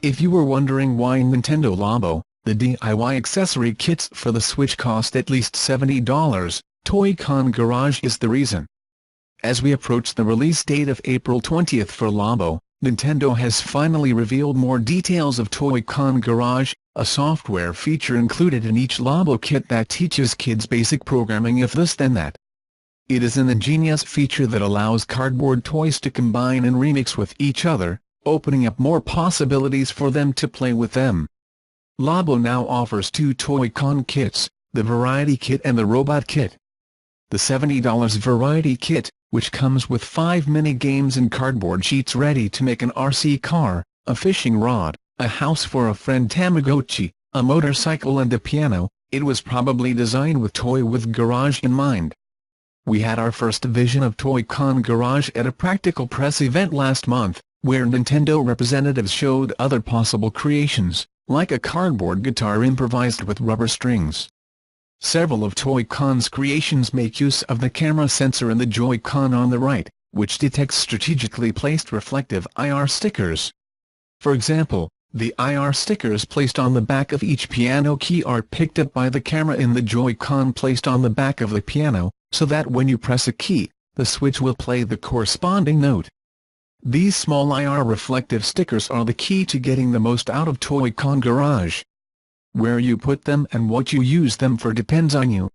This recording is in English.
If you were wondering why Nintendo Labo, the DIY accessory kits for the Switch cost at least $70, Toy-Con Garage is the reason. As we approach the release date of April 20th for Labo, Nintendo has finally revealed more details of Toy-Con Garage, a software feature included in each Labo kit that teaches kids basic programming if this then that. It is an ingenious feature that allows cardboard toys to combine and remix with each other, opening up more possibilities for them to play with them. Labo now offers two Toy-Con kits, the Variety Kit and the Robot Kit. The $70 Variety Kit, which comes with 5 mini-games and cardboard sheets ready to make an RC car, a fishing rod, a house for a friend Tamagotchi, a motorcycle and a piano, it was probably designed with Toy with Garage in mind. We had our first vision of Toy-Con Garage at a Practical Press event last month, where Nintendo representatives showed other possible creations, like a cardboard guitar improvised with rubber strings. Several of Toy-Con's creations make use of the camera sensor in the Joy-Con on the right, which detects strategically placed reflective IR stickers. For example, the IR stickers placed on the back of each piano key are picked up by the camera in the Joy-Con placed on the back of the piano, so that when you press a key, the Switch will play the corresponding note. These small IR reflective stickers are the key to getting the most out of Toy-Con Garage. Where you put them and what you use them for depends on you,